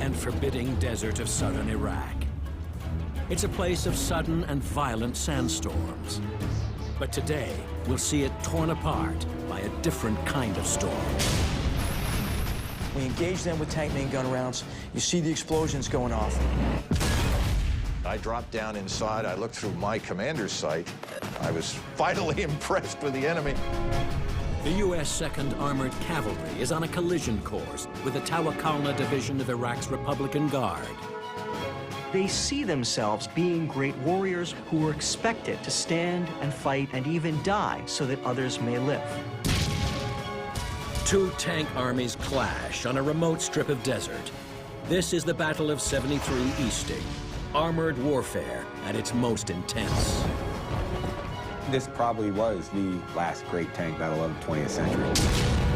and forbidding desert of southern Iraq. It's a place of sudden and violent sandstorms. But today, we'll see it torn apart by a different kind of storm. We engage them with tank main gun rounds. You see the explosions going off. I dropped down inside. I looked through my commander's sight. I was vitally impressed with the enemy. The U.S. 2nd Armored Cavalry is on a collision course with the Tawakalna Division of Iraq's Republican Guard. They see themselves being great warriors who are expected to stand and fight and even die so that others may live. Two tank armies clash on a remote strip of desert. This is the Battle of 73 Easting, armored warfare at its most intense. This probably was the last great tank battle of the 20th century.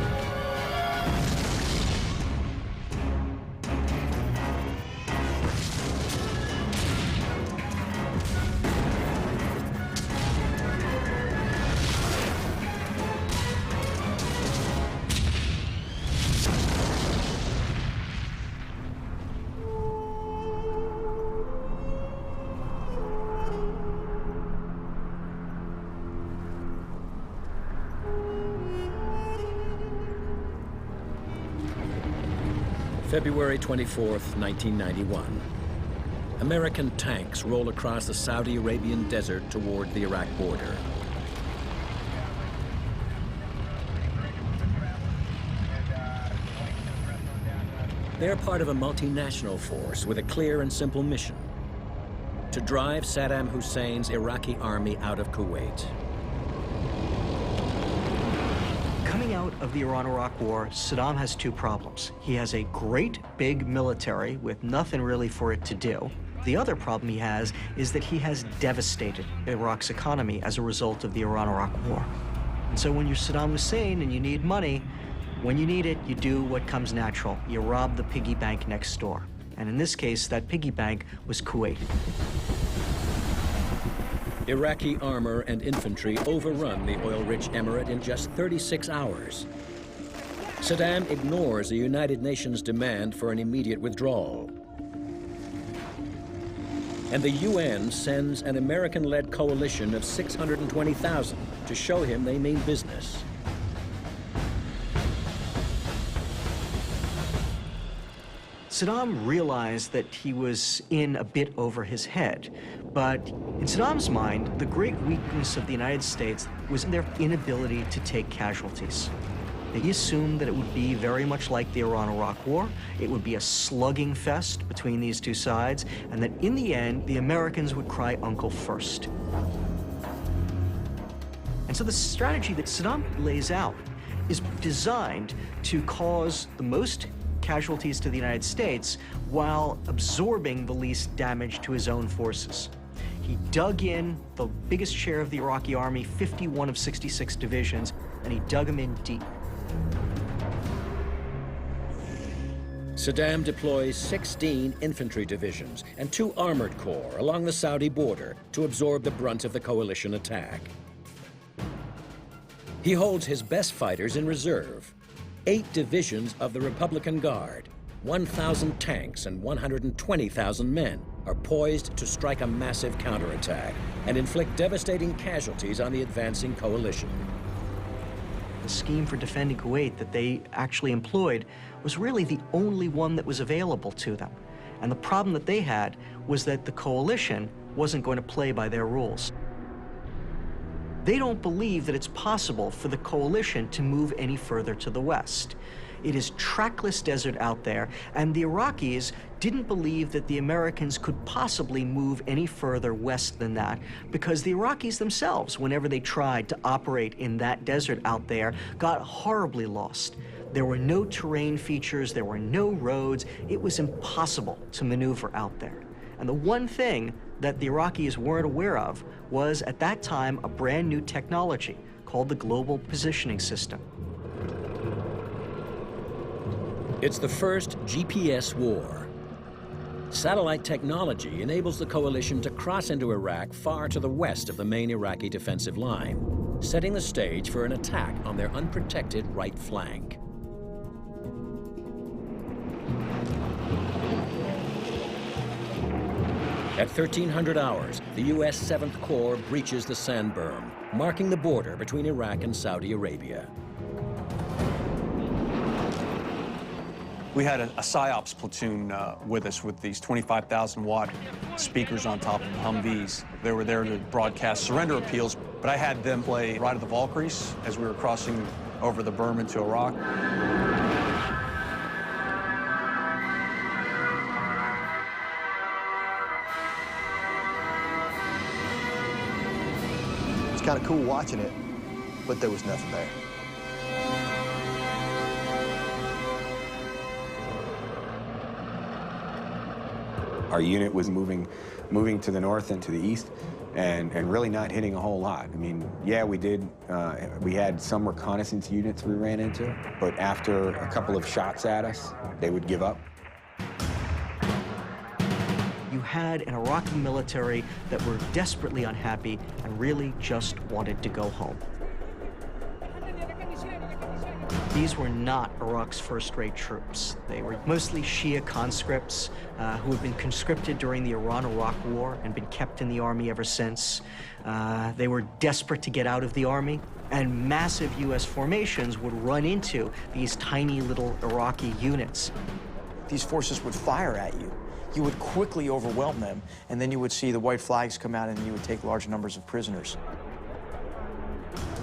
February 24th, 1991. American tanks roll across the Saudi Arabian desert toward the Iraq border. They're part of a multinational force with a clear and simple mission: to drive Saddam Hussein's Iraqi army out of Kuwait. Coming out of the Iran-Iraq War, Saddam has two problems. He has a great big military with nothing really for it to do. The other problem he has is that he has devastated Iraq's economy as a result of the Iran-Iraq War. And so when you're Saddam Hussein and you need money, when you need it, you do what comes natural. You rob the piggy bank next door. And in this case, that piggy bank was Kuwait. Iraqi armor and infantry overrun the oil-rich emirate in just 36 hours. Saddam ignores the United Nations demand for an immediate withdrawal. And the UN sends an American-led coalition of 620,000 to show him they mean business. Saddam realized that he was in a bit over his head, but in Saddam's mind, the great weakness of the United States was their inability to take casualties. He assumed that it would be very much like the Iran-Iraq War. It would be a slugging fest between these two sides, and that in the end, the Americans would cry uncle first. And so the strategy that Saddam lays out is designed to cause the most casualties to the United States while absorbing the least damage to his own forces. He dug in the biggest share of the Iraqi army, 51 of 66 divisions, and he dug them in deep. Saddam deploys 16 infantry divisions and 2 armored corps along the Saudi border to absorb the brunt of the coalition attack. He holds his best fighters in reserve. 8 divisions of the Republican Guard, 1,000 tanks and 120,000 men are poised to strike a massive counterattack and inflict devastating casualties on the advancing coalition. The scheme for defending Kuwait that they actually employed was really the only one that was available to them. And the problem that they had was that the coalition wasn't going to play by their rules. They don't believe that it's possible for the coalition to move any further to the west. It is trackless desert out there, and the Iraqis didn't believe that the Americans could possibly move any further west than that, because the Iraqis themselves, whenever they tried to operate in that desert out there, got horribly lost. There were no terrain features, there were no roads. It was impossible to maneuver out there. And the one thing that the Iraqis weren't aware of was, at that time, a brand new technology called the Global Positioning System. It's the first GPS war. Satellite technology enables the coalition to cross into Iraq far to the west of the main Iraqi defensive line, setting the stage for an attack on their unprotected right flank. At 1300 hours, the U.S. 7th Corps breaches the sand berm, marking the border between Iraq and Saudi Arabia. We had a PSYOPs platoon with us with these 25,000-watt speakers on top of Humvees. They were there to broadcast surrender appeals, but I had them play Ride of the Valkyries as we were crossing over the berm into Iraq. It's kind of cool watching it, but there was nothing there. Our unit was moving to the north and to the east, and really not hitting a whole lot. I mean, yeah, we did. We had some reconnaissance units we ran into, but after a couple of shots at us, they would give up. You had an Iraqi military that were desperately unhappy and really just wanted to go home. These were not Iraq's first-rate troops. They were mostly Shia conscripts who had been conscripted during the Iran-Iraq War and been kept in the army ever since. They were desperate to get out of the army, and massive U.S. formations would run into these tiny little Iraqi units. These forces would fire at you. You would quickly overwhelm them, and then you would see the white flags come out and you would take large numbers of prisoners.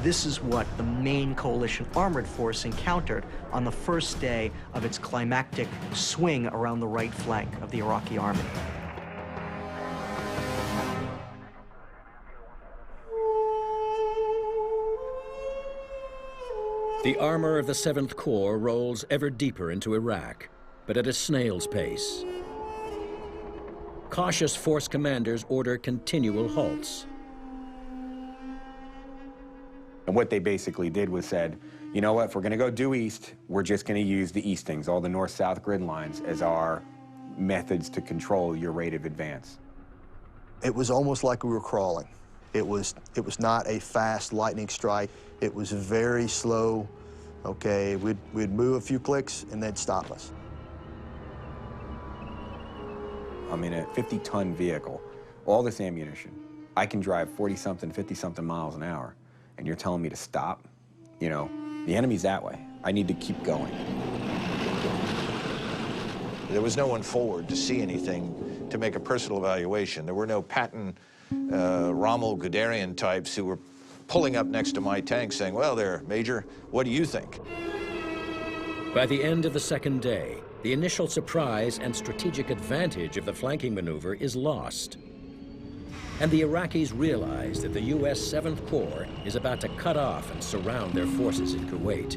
This is what the main coalition armored force encountered on the first day of its climactic swing around the right flank of the Iraqi army. The armor of the 7th Corps rolls ever deeper into Iraq, but at a snail's pace. Cautious force commanders order continual halts. And what they basically did was said, you know what, if we're going to go due east, we're just going to use the eastings, all the north-south grid lines, as our methods to control your rate of advance. It was almost like we were crawling. It was not a fast lightning strike. It was very slow. Okay, we'd move a few clicks and they'd stop us. I'm in a 50-ton vehicle, all this ammunition. I can drive 40-something, 50-something miles an hour, and you're telling me to stop? You know, the enemy's that way. I need to keep going. There was no one forward to see anything, to make a personal evaluation. There were no Patton, Rommel, Guderian types who were pulling up next to my tank saying, well, there, Major, what do you think? By the end of the second day, the initial surprise and strategic advantage of the flanking maneuver is lost. And the Iraqis realize that the U.S. 7th Corps is about to cut off and surround their forces in Kuwait.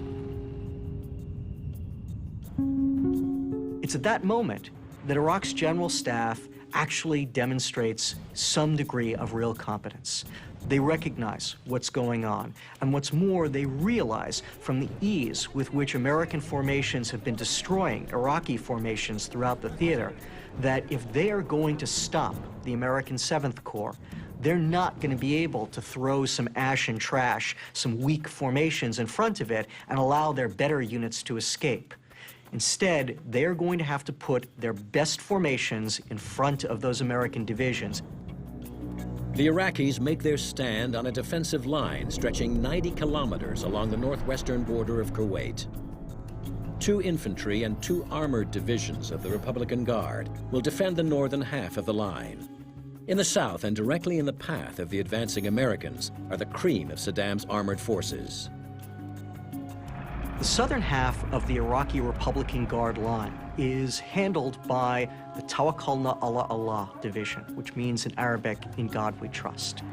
It's at that moment that Iraq's general staff actually demonstrates some degree of real competence. They recognize what's going on, and what's more, they realize from the ease with which American formations have been destroying Iraqi formations throughout the theater, that if they are going to stop the American 7th Corps, they're not going to be able to throw some ash and trash, some weak formations in front of it and allow their better units to escape. Instead, they're going to have to put their best formations in front of those American divisions. The Iraqis make their stand on a defensive line stretching 90 kilometers along the northwestern border of Kuwait. 2 infantry and 2 armored divisions of the Republican Guard will defend the northern half of the line. In the south and directly in the path of the advancing Americans are the cream of Saddam's armored forces. The southern half of the Iraqi Republican Guard line is handled by the Tawakkalna ala Allah division, which means in Arabic, in God we trust.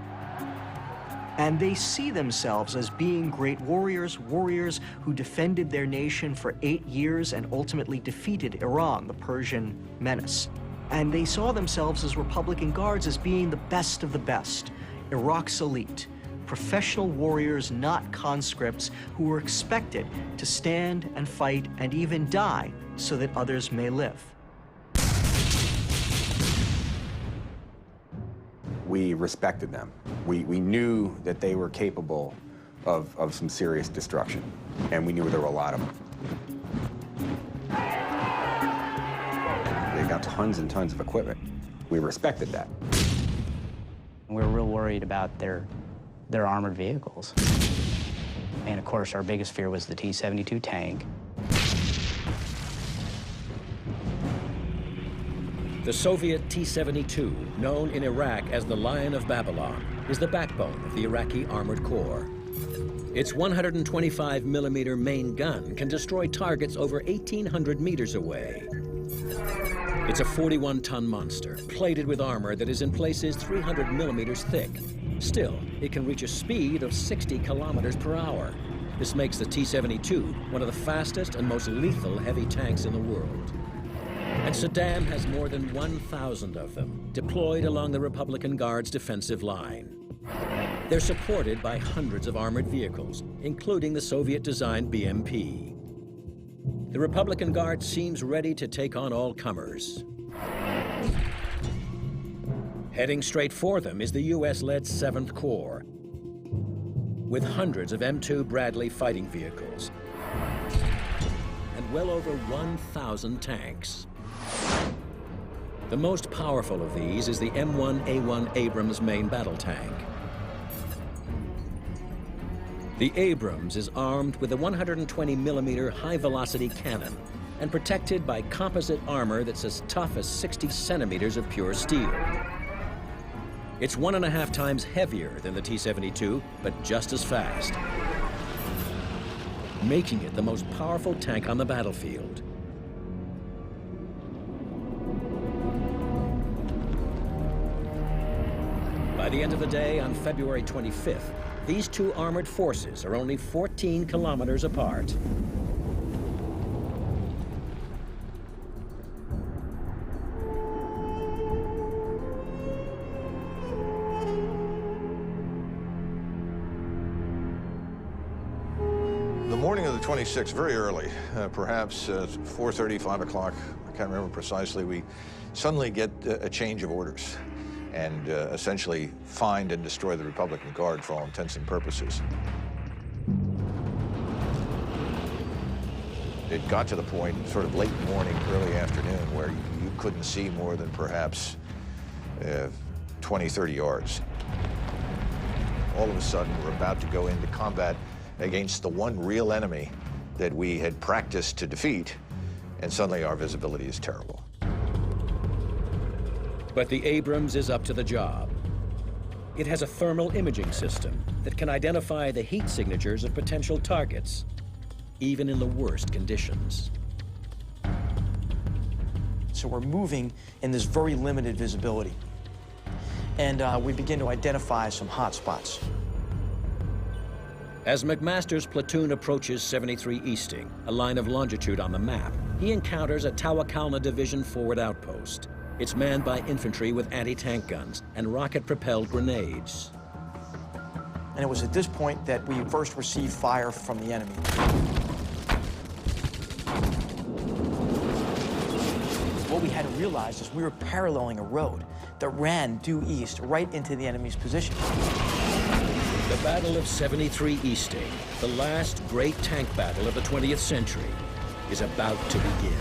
And they see themselves as being great warriors, warriors who defended their nation for 8 years and ultimately defeated Iran, the Persian menace. And they saw themselves as Republican Guards as being the best of the best, Iraq's elite. Professional warriors, not conscripts, who were expected to stand and fight and even die so that others may live. We respected them. We knew that they were capable of some serious destruction, and we knew there were a lot of them. They got tons and tons of equipment. We respected that. We were real worried about their armored vehicles. And of course, our biggest fear was the T-72 tank. The Soviet T-72, known in Iraq as the Lion of Babylon, is the backbone of the Iraqi Armored Corps. Its 125mm main gun can destroy targets over 1,800 meters away. It's a 41-ton monster, plated with armor that is in places 300 millimeters thick. Still, it can reach a speed of 60 kilometers per hour. This makes the T-72 one of the fastest and most lethal heavy tanks in the world. And Saddam has more than 1,000 of them deployed along the Republican Guard's defensive line. They're supported by hundreds of armored vehicles, including the Soviet-designed BMP. The Republican Guard seems ready to take on all comers. Heading straight for them is the U.S.-led 7th Corps, with hundreds of M2 Bradley fighting vehicles and well over 1,000 tanks. The most powerful of these is the M1A1 Abrams main battle tank. The Abrams is armed with a 120mm high-velocity cannon and protected by composite armor that's as tough as 60 centimeters of pure steel. It's 1.5 times heavier than the T-72, but just as fast, making it the most powerful tank on the battlefield. By the end of the day, on February 25th, these two armored forces are only 14 kilometers apart. The morning of the 26th, very early, perhaps 4:30, 5 o'clock, I can't remember precisely, we suddenly get a change of orders and essentially find and destroy the Republican Guard for all intents and purposes. It got to the point, sort of late morning, early afternoon, where you couldn't see more than perhaps 20, 30 yards. All of a sudden, we're about to go into combat against the one real enemy that we had practiced to defeat, and suddenly our visibility is terrible. But the Abrams is up to the job. It has a thermal imaging system that can identify the heat signatures of potential targets, even in the worst conditions. So we're moving in this very limited visibility. And we begin to identify some hot spots. As McMaster's platoon approaches 73 Easting, a line of longitude on the map, he encounters a Tawakalna Division forward outpost. It's manned by infantry with anti-tank guns and rocket-propelled grenades. And it was at this point that we first received fire from the enemy. What we had to realize is we were paralleling a road that ran due east right into the enemy's position. The Battle of 73 Easting, the last great tank battle of the 20th century, is about to begin.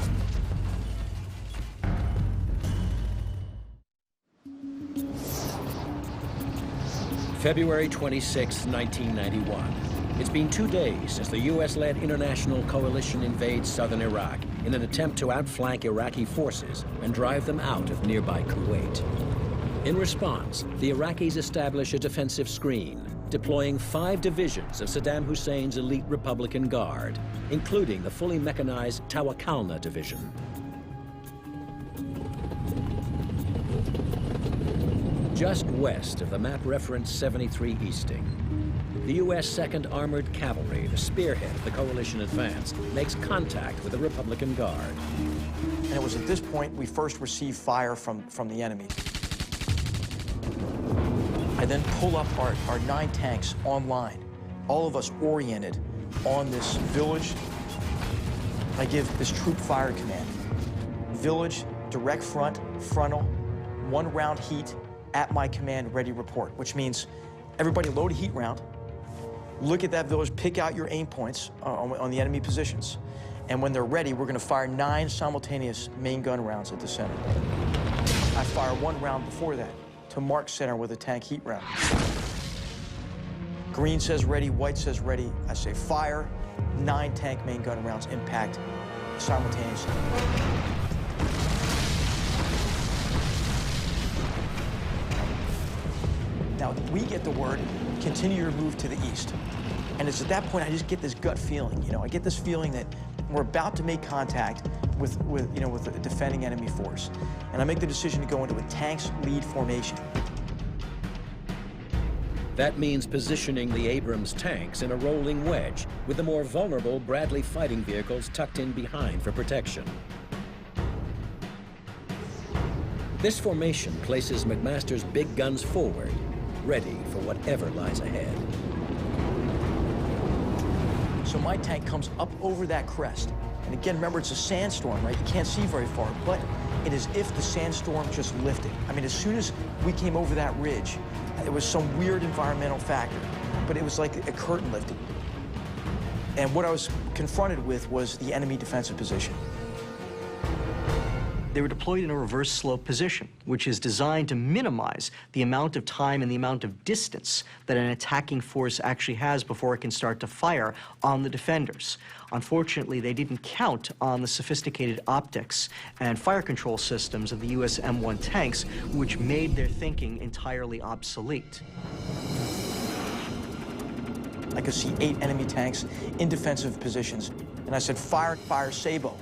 February 26, 1991. It's been 2 days since the U.S.-led international coalition invades southern Iraq in an attempt to outflank Iraqi forces and drive them out of nearby Kuwait. In response, the Iraqis establish a defensive screen, deploying 5 divisions of Saddam Hussein's elite Republican Guard, including the fully mechanized Tawakalna Division. Just west of the map referenced 73 Easting, the U.S. 2nd Armored Cavalry, the spearhead of the coalition advance, makes contact with the Republican Guard. And it was at this point we first received fire from the enemy. I then pull up our 9 tanks online, all of us oriented on this village. I give this troop fire command. Village, direct front, frontal, 1 round heat, at my command, ready report, which means everybody load a heat round, look at that village, pick out your aim points on the enemy positions, and when they're ready, we're gonna fire 9 simultaneous main gun rounds at the center. I fire one round before that to mark center with a tank heat round. Green says ready, white says ready. I say fire. 9 tank main gun rounds impact simultaneously. Now, we get the word, continue your move to the east. And it's at that point I just get this gut feeling, I get this feeling that we're about to make contact with a defending enemy force. And I make the decision to go into a tanks lead formation. That means positioning the Abrams tanks in a rolling wedge with the more vulnerable Bradley fighting vehicles tucked in behind for protection. This formation places McMaster's big guns forward, ready for whatever lies ahead. So my tank comes up over that crest. And again, remember, it's a sandstorm, right? You can't see very far, but it is if the sandstorm just lifted. I mean, as soon as we came over that ridge, there was some weird environmental factor, but it was like a curtain lifted. And what I was confronted with was the enemy defensive position. They were deployed in a reverse slope position, which is designed to minimize the amount of time and the amount of distance that an attacking force actually has before it can start to fire on the defenders. Unfortunately, they didn't count on the sophisticated optics and fire control systems of the US M1 tanks, which made their thinking entirely obsolete. I could see 8 enemy tanks in defensive positions, and I said, fire, fire, sabot,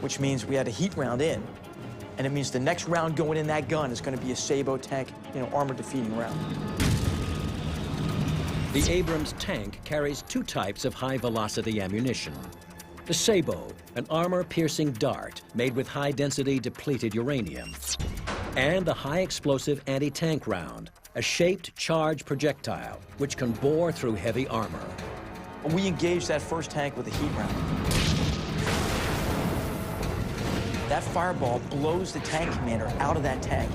which means we had a heat round in. And it means the next round going in that gun is going to be a sabot tank, armor defeating round. The Abrams tank carries 2 types of high-velocity ammunition. The sabot, an armor-piercing dart made with high-density depleted uranium. And the high-explosive anti-tank round, a shaped charge projectile which can bore through heavy armor. We engaged that first tank with a heat round. That fireball blows the tank commander out of that tank.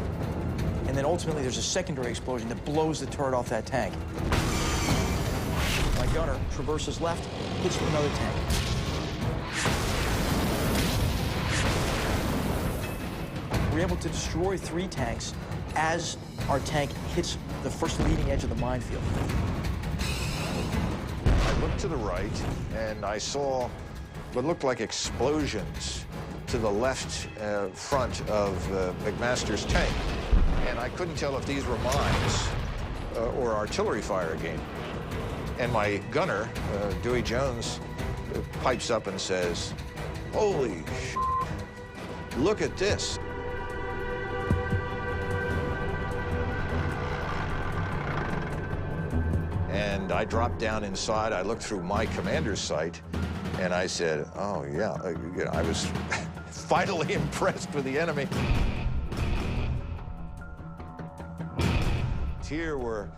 And then ultimately there's a secondary explosion that blows the turret off that tank. My gunner traverses left, hits another tank. We're able to destroy 3 tanks as our tank hits the first leading edge of the minefield. I looked to the right and I saw what looked like explosions to the left front of McMaster's tank. And I couldn't tell if these were mines or artillery fire again. And my gunner, Dewey Jones, pipes up and says, "Holy shit, look at this." And I dropped down inside. I looked through my commander's sight, and I said, "Oh, yeah." I was vitally impressed with the enemy. Here were,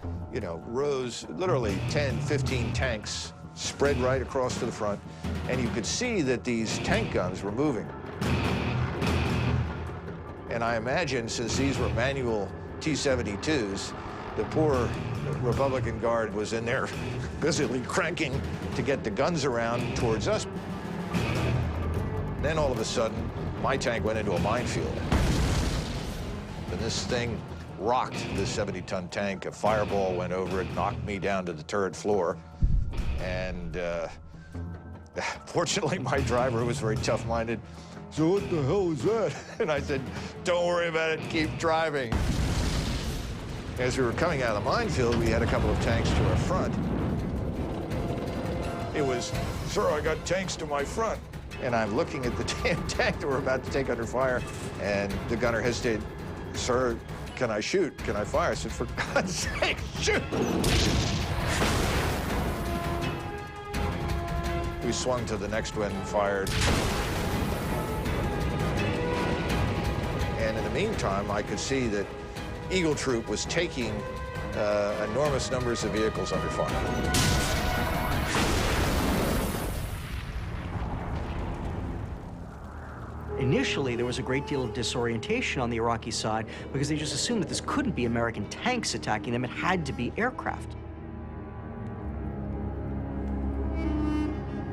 rows, literally 10, 15 tanks spread right across to the front, and you could see that these tank guns were moving. And I imagine, since these were manual T-72s, the poor Republican Guard was in there busily cranking to get the guns around towards us. Then all of a sudden, my tank went into a minefield. And this thing rocked this 70-ton tank. A fireball went over it, knocked me down to the turret floor. And fortunately, my driver was very tough-minded. "So what the hell was that?" And I said, "Don't worry about it, keep driving." As we were coming out of the minefield, we had a couple of tanks to our front. It was, "Sir, I got tanks to my front." And I'm looking at the damn tank that we're about to take under fire, and the gunner hesitated. "Sir, can I shoot? Can I fire?" I said, "For God's sake, shoot!" We swung to the next one and fired. And in the meantime, I could see that Eagle Troop was taking enormous numbers of vehicles under fire. Initially, there was a great deal of disorientation on the Iraqi side because they just assumed that this couldn't be American tanks attacking them. It had to be aircraft.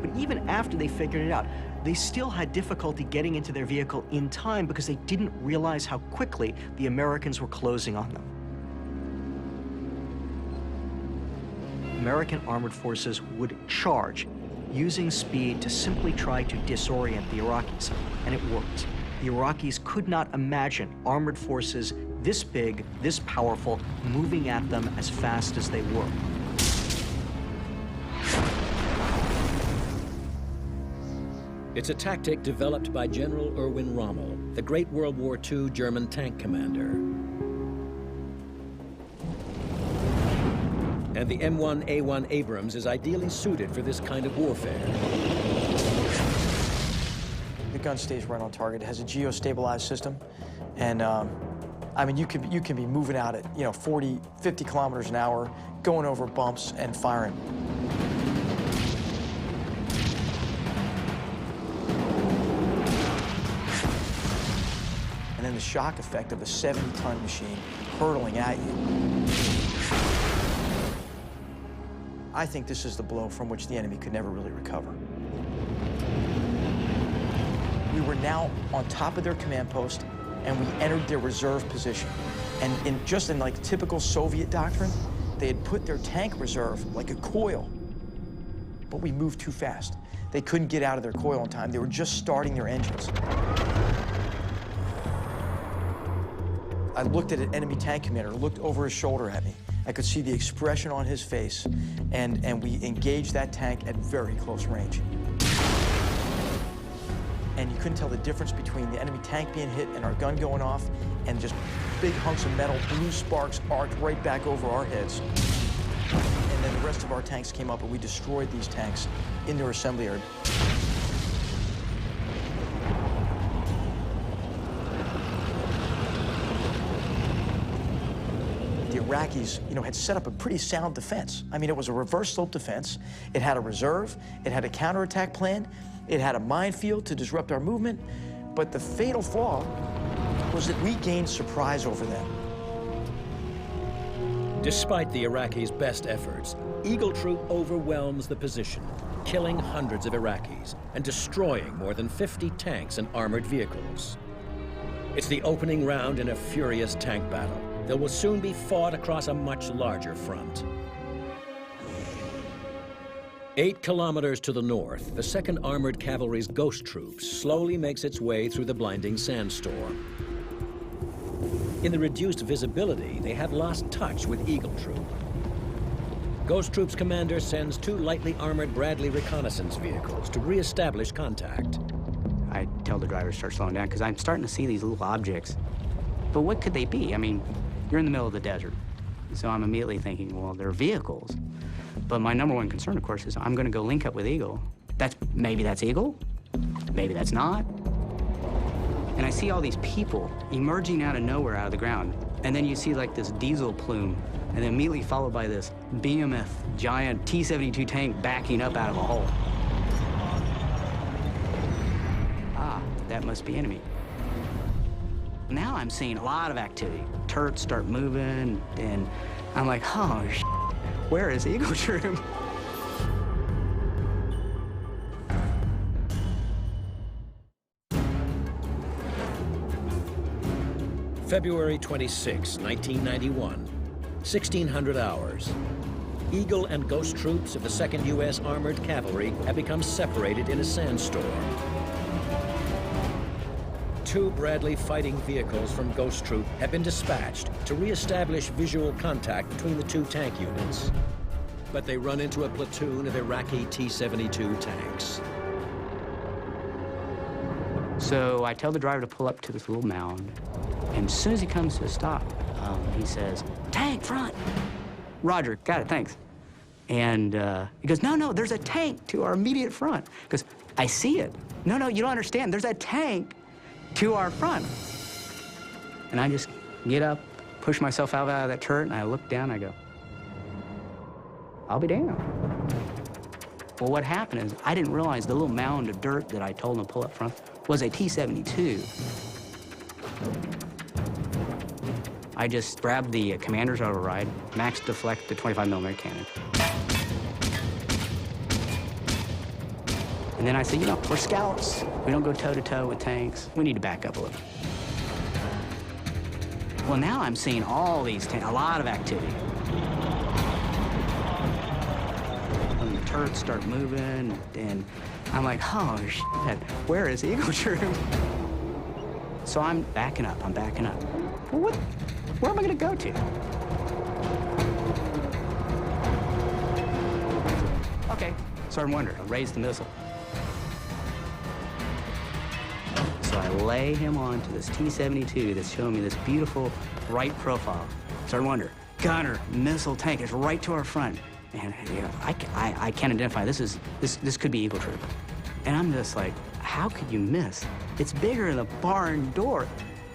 But even after they figured it out, they still had difficulty getting into their vehicle in time because they didn't realize how quickly the Americans were closing on them. American armored forces would charge, using speed to simply try to disorient the Iraqis, and it worked. The Iraqis could not imagine armored forces this big, this powerful, moving at them as fast as they were. It's a tactic developed by General Erwin Rommel, the great World War II German tank commander. And the M1A1 Abrams is ideally suited for this kind of warfare. The gun stays right on target. It has a geostabilized system, and I mean, you can be moving out at 40, 50 kilometers an hour, going over bumps and firing. And then the shock effect of a 70-ton machine hurtling at you. I think this is the blow from which the enemy could never really recover. We were now on top of their command post, and we entered their reserve position. And just in like typical Soviet doctrine, they had put their tank reserve like a coil, but we moved too fast. They couldn't get out of their coil in time. They were just starting their engines. I looked at an enemy tank commander, looked over his shoulder at me. I could see the expression on his face, and we engaged that tank at very close range. And you couldn't tell the difference between the enemy tank being hit and our gun going off, and just big hunks of metal, blue sparks arced right back over our heads. And then the rest of our tanks came up, and we destroyed these tanks in their assembly area. The Iraqis, had set up a pretty sound defense. I mean, it was a reverse slope defense. It had a reserve. It had a counterattack plan. It had a minefield to disrupt our movement. But the fatal flaw was that we gained surprise over them. Despite the Iraqis' best efforts, Eagle Troop overwhelms the position, killing hundreds of Iraqis and destroying more than 50 tanks and armored vehicles. It's the opening round in a furious tank battle that will soon be fought across a much larger front. 8 kilometers to the north, the 2nd Armored Cavalry's Ghost Troop slowly makes its way through the blinding sandstorm. In the reduced visibility, they have lost touch with Eagle Troop. Ghost Troop's commander sends 2 lightly armored Bradley reconnaissance vehicles to reestablish contact. I tell the driver to start slowing down because I'm starting to see these little objects. But what could they be? I mean, you're in the middle of the desert. So I'm immediately thinking, well, they're vehicles. But my number one concern, of course, is I'm going to go link up with Eagle. Maybe that's Eagle, maybe that's not. And I see all these people emerging out of nowhere, out of the ground. And then you see like this diesel plume, and then immediately followed by this BMF giant T-72 tank backing up out of a hole. Ah, that must be enemy. Now I'm seeing a lot of activity. Turrets start moving, and I'm like, oh, shit. Where is Eagle Troop? February 26, 1991, 1600 hours. Eagle and Ghost Troops of the 2nd U.S. Armored Cavalry have become separated in a sandstorm. 2 Bradley fighting vehicles from Ghost Troop have been dispatched to reestablish visual contact between the 2 tank units. But they run into a platoon of Iraqi T-72 tanks. So I tell the driver to pull up to this little mound. And as soon as he comes to a stop, he says, "Tank front." Roger, got it, thanks. And he goes, no, there's a tank to our immediate front. He goes, I see it. No, you don't understand. There's a tank to our front. And I just get up, push myself out of that turret, and I look down, and I go, I'll be damned. Well, what happened is I didn't realize the little mound of dirt that I told him to pull up front was a T-72. I just grabbed the commander's override, max deflect the 25mm cannon. And then I said, you know, we're scouts. We don't go toe-to-toe with tanks. We need to back up a little. Well, now I'm seeing all these tanks, a lot of activity. When the turrets start moving, and I'm like, oh, shit, where is Eagle Troop? So I'm backing up. Well, where am I going to go to? Okay, Sergeant Wonder, raise the missile. So I lay him onto this T-72 that's showing me this beautiful right profile. Sergeant Wonder, gunner, missile tank is right to our front. And you know, I can't identify, this could be Eagle Troop. And I'm just like, how could you miss? It's bigger than the barn door.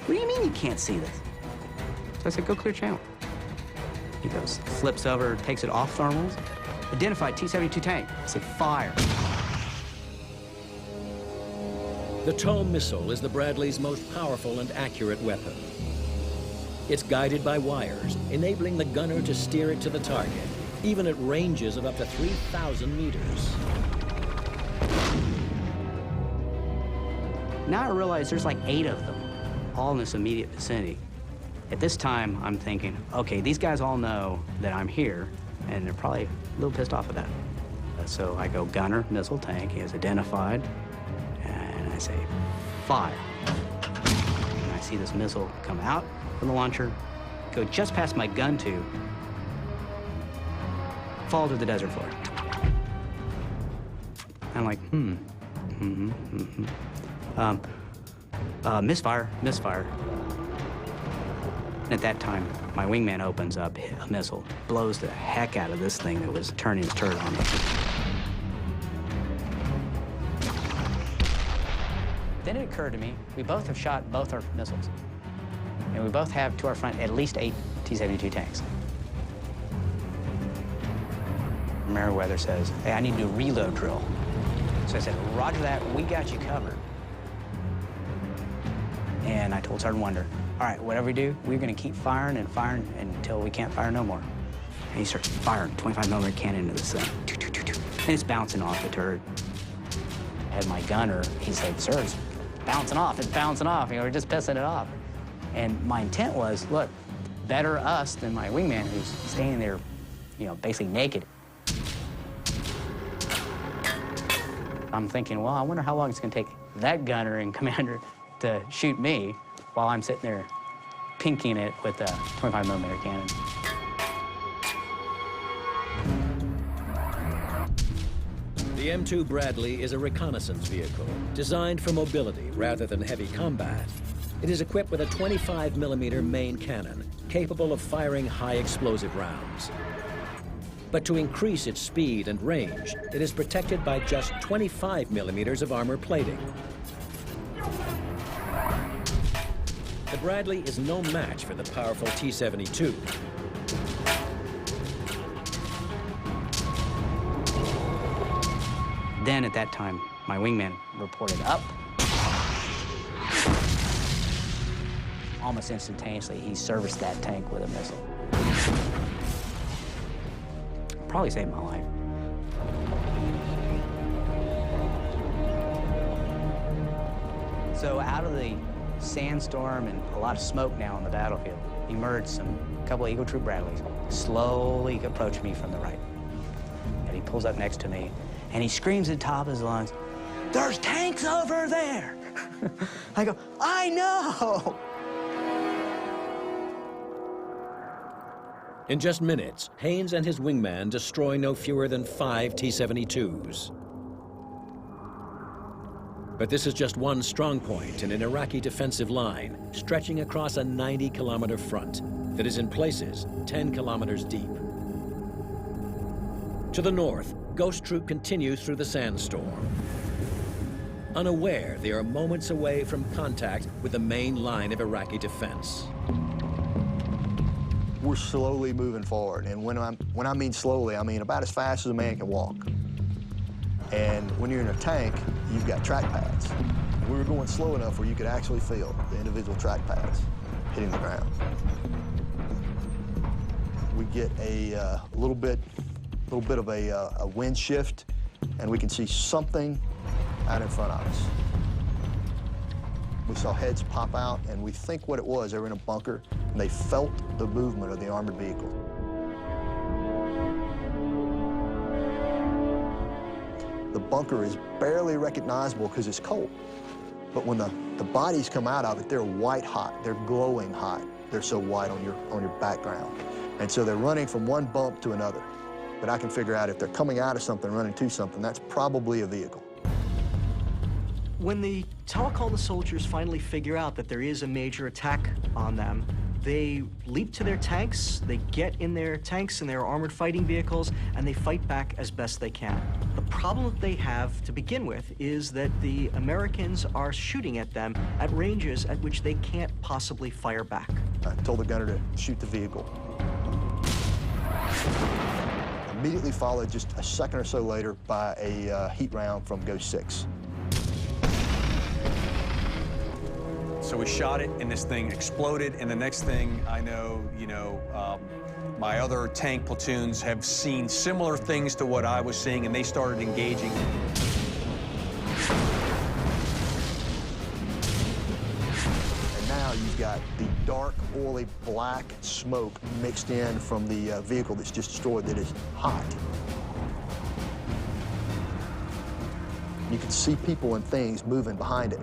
What do you mean you can't see this? So I said, go clear channel. He goes, flips over, takes it off thermals. Identified T-72 tank. I say, fire. The TOW missile is the Bradley's most powerful and accurate weapon. It's guided by wires, enabling the gunner to steer it to the target, even at ranges of up to 3,000 meters. Now I realize there's like 8 of them, all in this immediate vicinity. At this time, I'm thinking, okay, these guys all know that I'm here, and they're probably a little pissed off at that. So I go gunner, missile tank, he is identified, and I say, fire. And I see this missile come out from the launcher, go just past my gun tube, fall to the desert floor. I'm like, misfire. And at that time, my wingman opens up a missile, blows the heck out of this thing that was turning its turret on me. Then it occurred to me, we both have shot both our missiles. And we both have to our front at least 8 T-72 tanks. Merriweather says, hey, I need to do a reload drill. So I said, roger that, we got you covered. And I told Sergeant Wonder, all right, whatever we do, we're gonna keep firing and firing until we can't fire no more. And he starts firing 25mm cannon into this thing. And it's bouncing off the turret. I had my gunner, he said, sir, it's bouncing off, You know, we're just pissing it off. And my intent was, look, better us than my wingman who's standing there, you know, basically naked. I'm thinking, well, I wonder how long it's gonna take that gunner and commander to shoot me while I'm sitting there pinking it with a 25mm cannon. The M2 Bradley is a reconnaissance vehicle designed for mobility rather than heavy combat. It is equipped with a 25mm main cannon capable of firing high explosive rounds. But to increase its speed and range, it is protected by just 25mm of armor plating. The Bradley is no match for the powerful T-72. Then at that time, my wingman reported up. Almost instantaneously, he serviced that tank with a missile. Probably saved my life. So out of the sandstorm and a lot of smoke now on the battlefield, emerged a couple of Eagle Troop Bradleys, slowly approach me from the right. And he pulls up next to me, and he screams at the top of his lungs, "There's tanks over there!" I go, "I know!" In just minutes, Haynes and his wingman destroy no fewer than 5 T-72s. But this is just one strong point in an Iraqi defensive line stretching across a 90-kilometer front that is in places 10 kilometers deep. To the north, Ghost Troop continues through the sandstorm. Unaware they are moments away from contact with the main line of Iraqi defense. We're slowly moving forward, and when I mean slowly, I mean about as fast as a man can walk. And when you're in a tank, you've got track pads. We were going slow enough where you could actually feel the individual track pads hitting the ground. We get a little bit of a wind shift, and we can see something out in front of us. We saw heads pop out, and we think what it was, they were in a bunker, and they felt the movement of the armored vehicle. The bunker is barely recognizable because it's cold. But when the bodies come out of it, they're white hot. They're glowing hot. They're so white on your background. And so they're running from one bump to another. But I can figure out if they're coming out of something, running to something, that's probably a vehicle. When the Tawakalna soldiers finally figure out that there is a major attack on them, they leap to their tanks, they get in their tanks and their armored fighting vehicles, and they fight back as best they can. The problem that they have to begin with is that the Americans are shooting at them at ranges at which they can't possibly fire back. I told the gunner to shoot the vehicle. Immediately followed just a second or so later by a heat round from Ghost 6. So we shot it, and this thing exploded, and the next thing I know, my other tank platoons have seen similar things to what I was seeing, and they started engaging. And now you've got the dark, oily, black smoke mixed in from the vehicle that's just destroyed that is hot. You can see people and things moving behind it.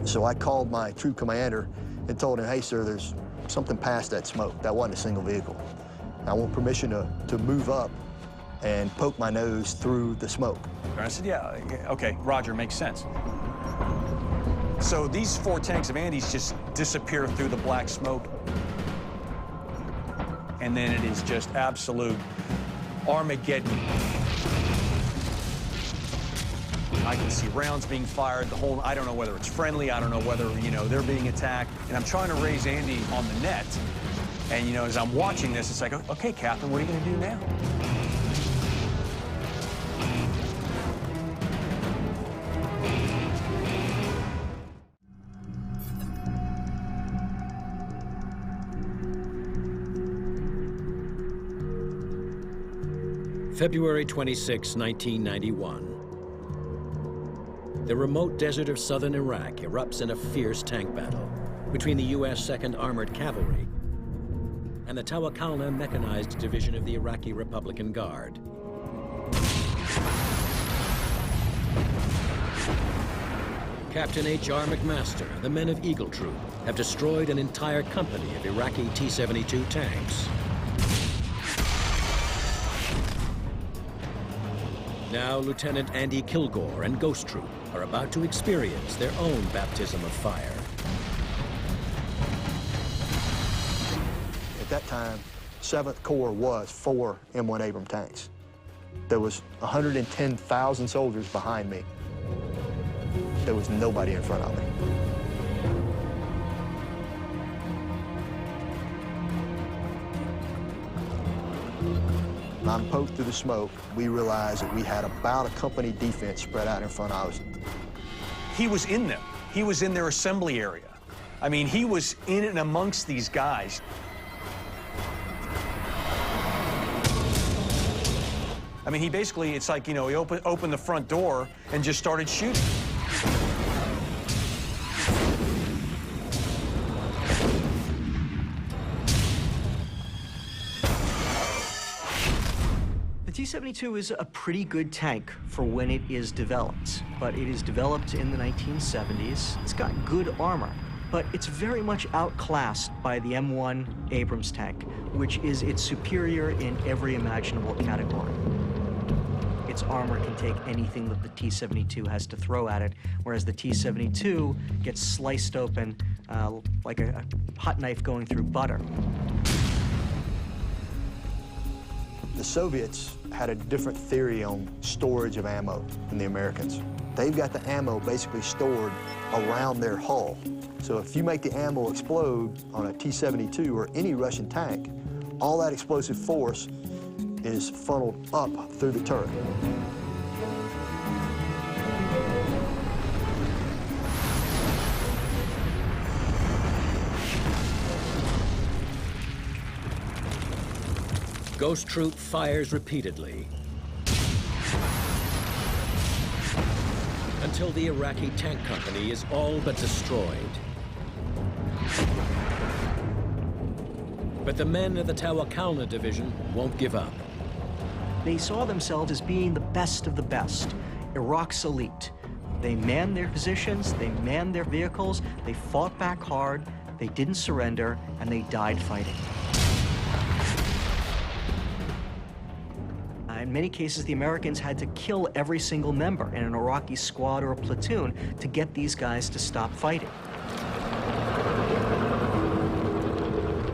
So I called my troop commander and told him, hey, sir, there's something past that smoke. That wasn't a single vehicle. I want permission to move up and poke my nose through the smoke. And I said, yeah, okay, Roger, makes sense. So these 4 tanks of Andy's just disappear through the black smoke. And then it is just absolute Armageddon. I can see rounds being fired, I don't know whether it's friendly, I don't know whether, they're being attacked. And I'm trying to raise Andy on the net. And, as I'm watching this, it's like, okay, Captain, what are you going to do now? February 26, 1991. The remote desert of southern Iraq erupts in a fierce tank battle between the U.S. 2nd Armored Cavalry and the Tawakalna Mechanized Division of the Iraqi Republican Guard. Captain H.R. McMaster and the men of Eagle Troop have destroyed an entire company of Iraqi T-72 tanks. Now, Lieutenant Andy Kilgore and Ghost Troop are about to experience their own baptism of fire. At that time, 7th Corps was 4 M1 Abrams tanks. There was 110,000 soldiers behind me. There was nobody in front of me. When I'm poked through the smoke, we realized that we had about a company defense spread out in front of us. He was in them. He was in their assembly area. I mean, he was in and amongst these guys. I mean, he basically, it's like, he opened the front door and just started shooting. The T-72 is a pretty good tank for when it is developed, but it is developed in the 1970s. It's got good armor, but it's very much outclassed by the M1 Abrams tank, which is its superior in every imaginable category. Its armor can take anything that the T-72 has to throw at it, whereas the T-72 gets sliced open like a hot knife going through butter. The Soviets had a different theory on storage of ammo than the Americans. They've got the ammo basically stored around their hull. So if you make the ammo explode on a T-72 or any Russian tank, all that explosive force is funneled up through the turret. Ghost Troop fires repeatedly. until the Iraqi tank company is all but destroyed. But the men of the Tawakalna division won't give up. They saw themselves as being the best of the best, Iraq's elite. They manned their positions, they manned their vehicles, they fought back hard, they didn't surrender, and they died fighting. In many cases, the Americans had to kill every single member in an Iraqi squad or a platoon to get these guys to stop fighting.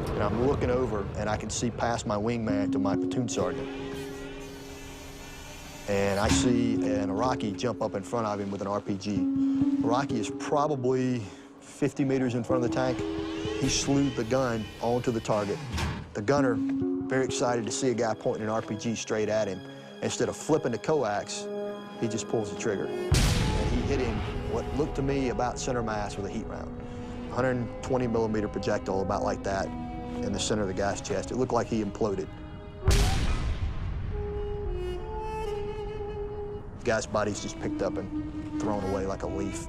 And I'm looking over, and I can see past my wingman to my platoon sergeant. And I see an Iraqi jump up in front of him with an RPG. Iraqi is probably 50 meters in front of the tank. He slewed the gun onto the target. The gunner, very excited to see a guy pointing an RPG straight at him. Instead of flipping the coax, he just pulls the trigger. And he hit him what looked to me about center mass with a heat round. 120 millimeter projectile, about like that, in the center of the guy's chest. It looked like he imploded. The guy's body's just picked up and thrown away like a leaf.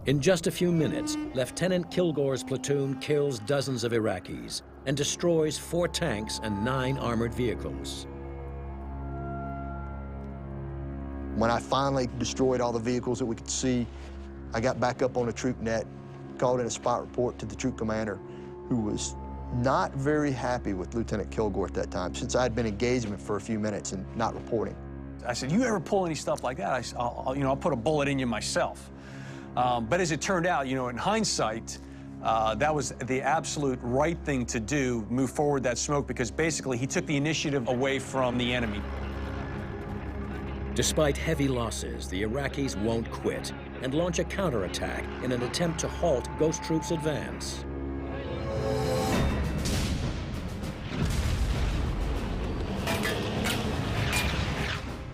In just a few minutes, Lieutenant Kilgore's platoon kills dozens of Iraqis and destroys 4 tanks and 9 armored vehicles. When I finally destroyed all the vehicles that we could see, I got back up on the troop net, called in a spot report to the troop commander, who was not very happy with Lieutenant Kilgore at that time, since I'd been engaged with him for a few minutes and not reporting. I said, you ever pull any stuff like that, I'll put a bullet in you myself. But as it turned out, in hindsight, that was the absolute right thing to do, move forward that smoke, because basically he took the initiative away from the enemy. Despite heavy losses, the Iraqis won't quit and launch a counterattack in an attempt to halt Ghost Troop's advance.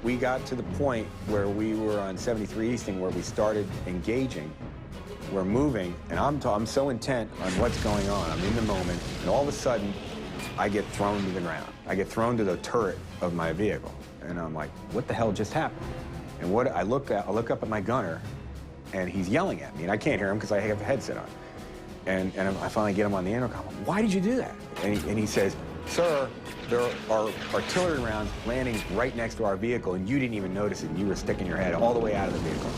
We got to the point where we were on 73 Easting, where we started engaging. We're moving, and I'm so intent on what's going on. I'm in the moment, and all of a sudden, I get thrown to the ground. I get thrown to the turret of my vehicle, and I'm like, what the hell just happened? And I look up at my gunner, and he's yelling at me, and I can't hear him because I have a headset on. And I finally get him on the intercom. Why did you do that? And he says, sir, there are artillery rounds landing right next to our vehicle, and you didn't even notice it, and you were sticking your head all the way out of the vehicle.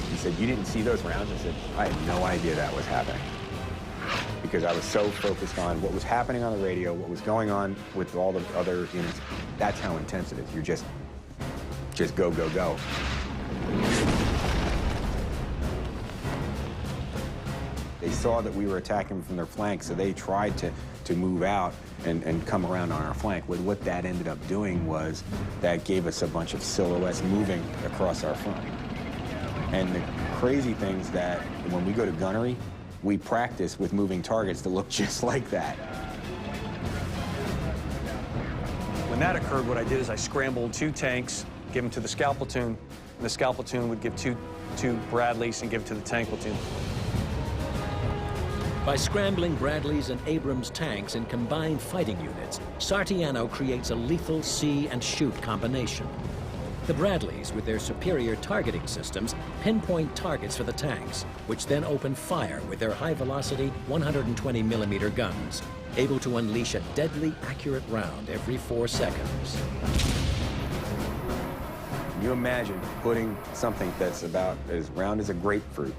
He said, you didn't see those rounds? I said, I had no idea that was happening, because I was so focused on what was happening on the radio, what was going on with all the other units. That's how intense it is. You're just go, go, go. They saw that we were attacking them from their flank, so they tried to move out and come around on our flank. What that ended up doing was that gave us a bunch of silhouettes moving across our front. And the crazy thing is that when we go to gunnery, we practice with moving targets to look just like that. When that occurred, what I did is I scrambled 2 tanks, give them to the scout platoon, and the scout platoon would give two Bradleys and give it to the tank platoon. By scrambling Bradleys and Abrams tanks in combined fighting units, Sartiano creates a lethal see and shoot combination. The Bradleys, with their superior targeting systems, pinpoint targets for the tanks, which then open fire with their high-velocity 120mm guns, able to unleash a deadly accurate round every 4 seconds. Can you imagine putting something that's about as round as a grapefruit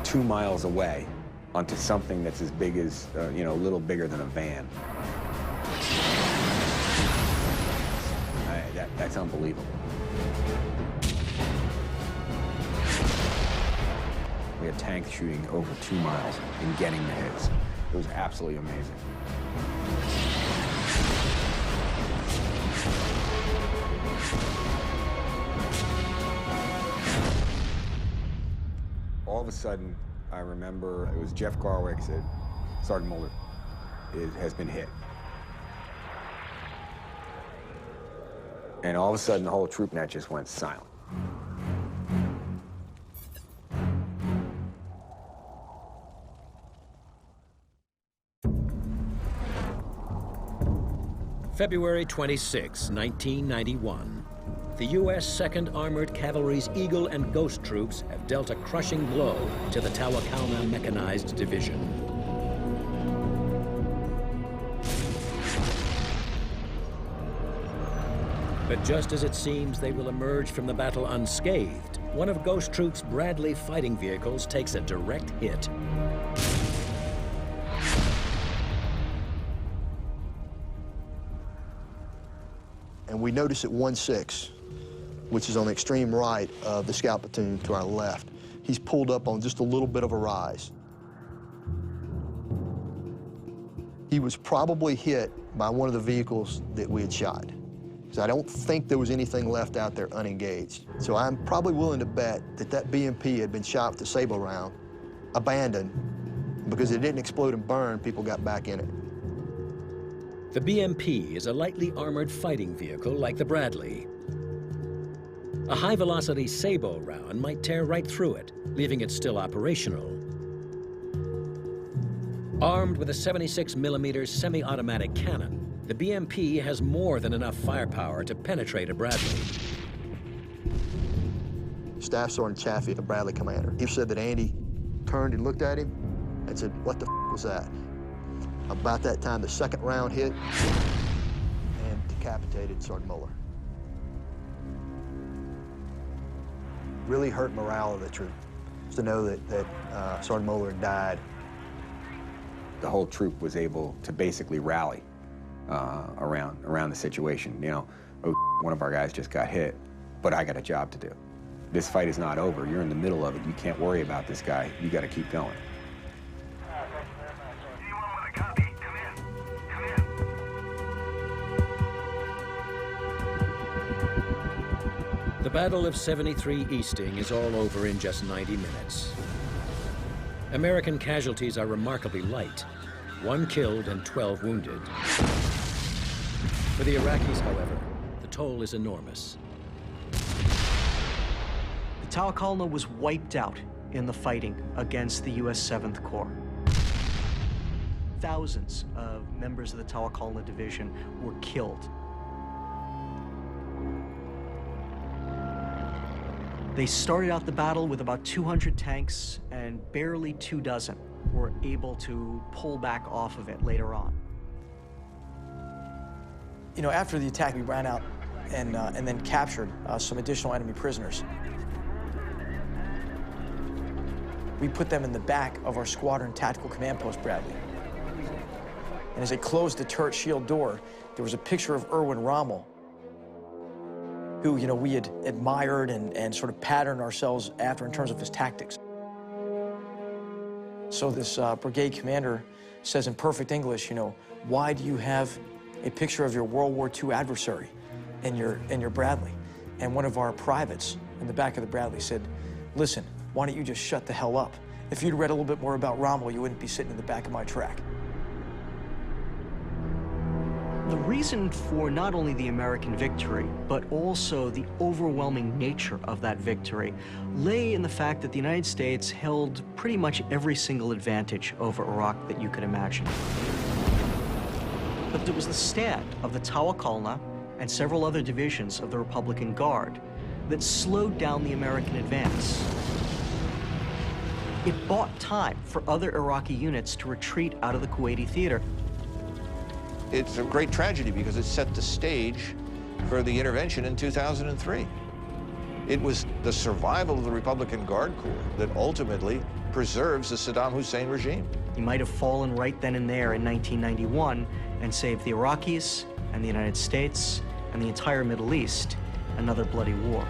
2 miles away onto something that's as big as, a little bigger than a van? That's unbelievable. We had tanks shooting over 2 miles and getting the hits. It was absolutely amazing. All of a sudden, I remember it was Jeff Garwick said, Sergeant Mulder has been hit. And all of a sudden, the whole troop net just went silent. February 26, 1991. the U.S. 2nd Armored Cavalry's Eagle and Ghost troops have dealt a crushing blow to the Tawakalna Mechanized Division. But just as it seems they will emerge from the battle unscathed, one of Ghost Troop's Bradley fighting vehicles takes a direct hit. And we notice at 1-6, which is on the extreme right of the scout platoon to our left, he's pulled up on just a little bit of a rise. He was probably hit by one of the vehicles that we had shot. So I don't think there was anything left out there unengaged. So I'm probably willing to bet that that BMP had been shot with the Sable round, abandoned, because it didn't explode and burn, people got back in it. The BMP is a lightly armored fighting vehicle like the Bradley. A high-velocity Sable round might tear right through it, leaving it still operational. Armed with a 76mm semi-automatic cannon, the BMP has more than enough firepower to penetrate a Bradley. Staff Sergeant Chaffee, the Bradley commander, he said that Andy turned and looked at him and said, "What the f was that?" About that time, the second round hit and decapitated Sergeant Muller. Really hurt morale of the troop to know that Sergeant Muller had died. The whole troop was able to basically rally around the situation. You know, oh, one of our guys just got hit, but I got a job to do. This fight is not over. You're in the middle of it. You can't worry about this guy. You got to keep going. The Battle of 73 Easting is all over in just 90 minutes. American casualties are remarkably light, 1 killed and 12 wounded. For the Iraqis, however, the toll is enormous. The Tawakalna was wiped out in the fighting against the U.S. 7th Corps. Thousands of members of the Tawakalna Division were killed. They started out the battle with about 200 tanks, and barely 24 were able to pull back off of it later on. You know, after the attack, we ran out and then captured some additional enemy prisoners. We put them in the back of our squadron tactical command post, Bradley. And as they closed the turret shield door, there was a picture of Erwin Rommel, who, you know, we had admired and sort of patterned ourselves after in terms of his tactics. So this brigade commander says in perfect English, you know, "Why do you have a picture of your World War II adversary in your Bradley?" And one of our privates in the back of the Bradley said, "Listen, why don't you just shut the hell up? If you'd read a little bit more about Rommel, you wouldn't be sitting in the back of my track." The reason for not only the American victory, but also the overwhelming nature of that victory, lay in the fact that the United States held pretty much every single advantage over Iraq that you could imagine. But it was the stand of the Tawakalna and several other divisions of the Republican Guard that slowed down the American advance. It bought time for other Iraqi units to retreat out of the Kuwaiti theater. It's a great tragedy because it set the stage for the intervention in 2003. It was the survival of the Republican Guard Corps that ultimately preserves the Saddam Hussein regime. He might have fallen right then and there in 1991 and saved the Iraqis and the United States and the entire Middle East another bloody war.